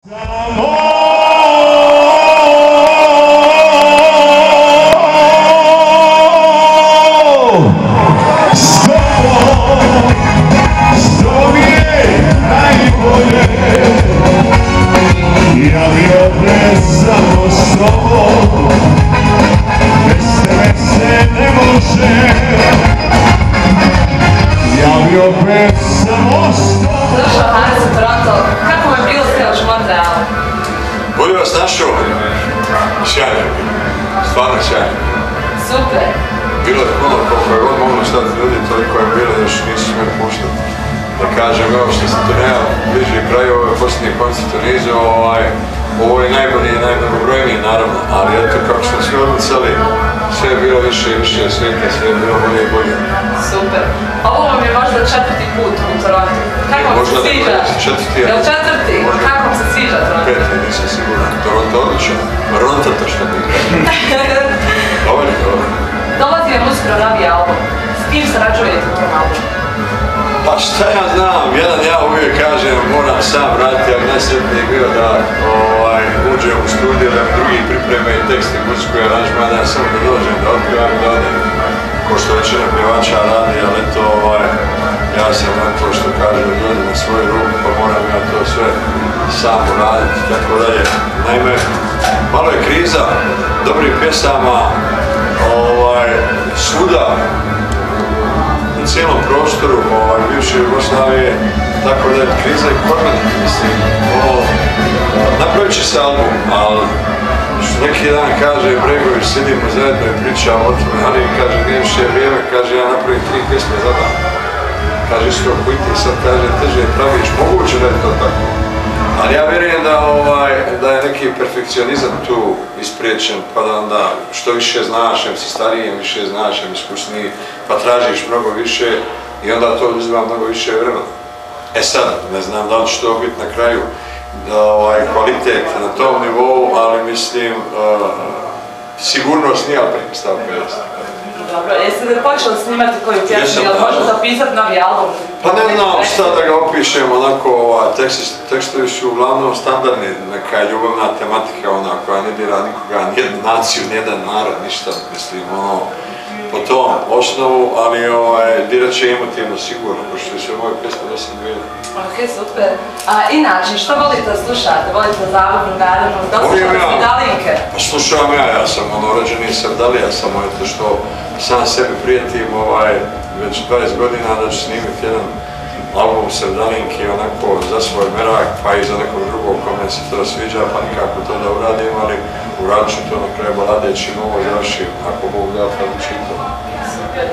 Došao Haris u Toronto, kako vam je bilo sinoć u Montrealu? Bolje vas našao? Sjajno. Stvarno sjajno. Super. Bilo je puno, koliko je god moglo stati ljudi, toliko je bilo da još nisu smjeli puštati. Da kažem, evo što se turneja bliži kraju, ovo je posljednji koncert u nizu, ovo je najbolji i najmnogobrojniji naravno, ali eto kako smo svi odmicali, sve je bilo više i više svijeta, sve je bilo bolje i bolje. Super. Ovo vam je možda četvrti put u Torontu. Kako vam se sviđa? Četvrti. Jel četvrti? Kako vam se sviđa Toronto? Peti, nisam siguran. Toronto odličan. Rontata što bi rekao. Dovoljno, dobro. Dolazi vam uskoro novi album. S kim sarađujete u tom albumu? Pa šta ja znam, jedan ja uvijek kažem moram sam raditi, ali najsretniji je bio da uđem u studiju, da mi drugi pripremaju tekst i muziku i aranžman, da ja samo da dođem, da otpivam i da odem. Ko što većina pjevača radi, ali to ja sam na to što kažu ljudi na svoju ruku, pa moram ja to sve sam uraditi, tako dalje. Naime, malo je kriza dobrih pjesama, svuda, na cijelom prostoru bivše Jugoslavije, tako da je kriza i kod mene, mislim, napravit će se album, ali neki dan kaže Bregović, sidimo zajedno i pričamo o tome, ali kaže nije više vrijeme, kaže ja napravim 3 pjesme za dan. Kaže isto ako i ti sad kaže teže praviš, moguće da je to tako. Ali ja vjerujem da je neki perfekcionizam tu ispriječen, pa da onda što više znaš, em si stariji, em više znaš, em iskusniji, pa tražiš mnogo više i onda to uzima mnogo više vremena. E sad, ne znam da li će to biti na kraju kvalitet na tom nivou, ali mislim, sigurnost nije pretpostavka. Dobro, jeste li počeli snimati koju pjesmu, jel možda zapisati novi album? Pa ne znam šta da ga opišem, onako, tekstovi su uglavnom standardni, neka ljubavna tematika, ona koja ne dira nikoga, nijednu naciju, nijedan narod, ništa, mislim, po tom osnovu, ali dirat će emotivno sigurno, pošto je sve moje pjesme da sam vidio. Ok, super. A inače, što volite da slušate? Volite zabavnu, narodnu, da slušate Sevdalinke? Pa slušam ja sam rođeni Sevdalija, samo eto što sam sebi prijetim već 20 godina da ću snimiti jedan album Sevdalinki onako za svoj merak, pa i za nekog drugog kome se to sviđa, pa nikako to da uradim, ali uradit ću to na kraju balade čim ovo završim, ako Bog da pravičito. Super.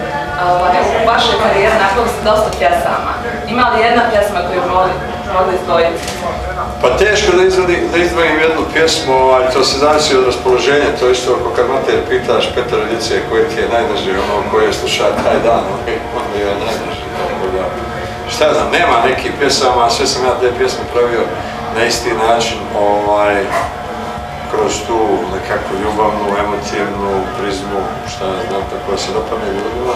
U vašoj karijeri napravili ste dosta pjesama. Ima li jedna pjesma koju mogli izdvojiti? Pa teško da izdvojim jednu pjesmu, to se zavisi od raspoloženja, to isto ako kad mater pitaš Petra djece koje ti je najdrži, ono koje sluša taj dan, on mi je najdrži, tako da... Šta znam, nema nekih pjesama, sve sam ja te pjesme pravio na isti način, kroz tu nekakvu ljubavnu, emotivnu prizmu, šta ja znam, tako se dopadne ljudima.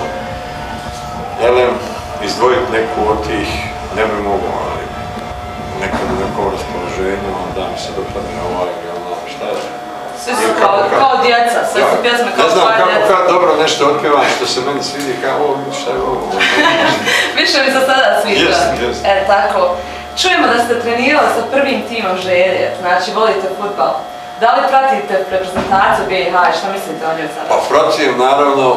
Jelem, izdvojiti neku od tih ne bi mogao, ali nekad u nekom raspoloženju, onda mi se dopadne šta je? Svi su kao djeca, sve su pjesme kao svoje djeca. Ne znam kako dobro nešto otpivam što se meni svidi, kao šta je ovo? Više mi se sada sviđa. Tako. Čujemo da ste trenirali sa prvim timom Želje, znači volite fudbal. Da li pratite reprezentaciju BiH i šta mislite o njoj sada? Pa pratim naravno,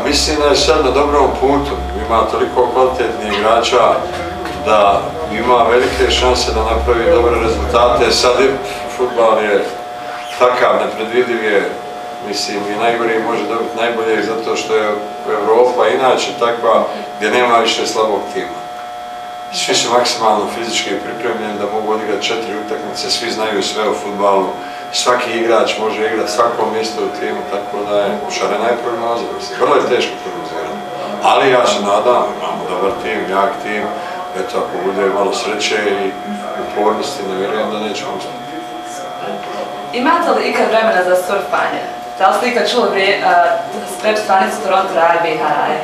mislim da je sad na dobrom putu, ima toliko kvalitetnih igrača da ima velike šanse da napravi dobre rezultate. Sad fudbal je takav, nepredvidiv je, mislim i najgori može dobiti najbolje zato što je Evropa inače takva gdje nema više slabog tima. Svi su maksimalno fizički pripremljeni da mogu odigrati 4 utakmice, svi znaju sve o fudbalu. Svaki igrač može igrati svako mjesto u timu, tako da je šarena je prognoza. Vrlo je teško prognozirati. Ali ja se nadam, imamo dobar tim, jak tim, eto ako bude malo sreće i upornosti, ne vjerujem da nećemo uspjeti. Imate li ikad vremena za surfanje? Da li ste ikad čuli web stranicu Toronto Raj, BiH Raj?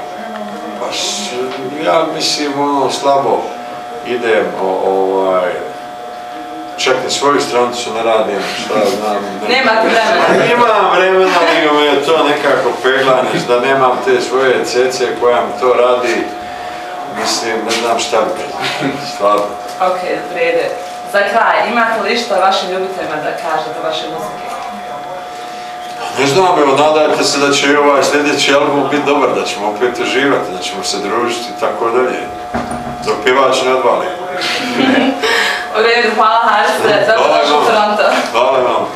Pa ja mislim slabo idem čak ni svoju stranicu ne radim, šta znam. Nemate vremena. Imam vremena, nego me je to nekako peglaniš, da nemam te svoje cece koja mi to radi. Mislim, ne znam šta bi, stvarno. Ok, vrede. Za kraj, imate li što vašim ljubiteljima da kažete vaše muzike? Ne znam, evo, nadajte se da će i ovaj sljedeći album biti dobar, da ćemo opet uživati, da ćemo se družiti i tako dalje. Dok pjevač ne odvali. U redu, hvala Harise, dobro došli u Toronto. Hvala vam.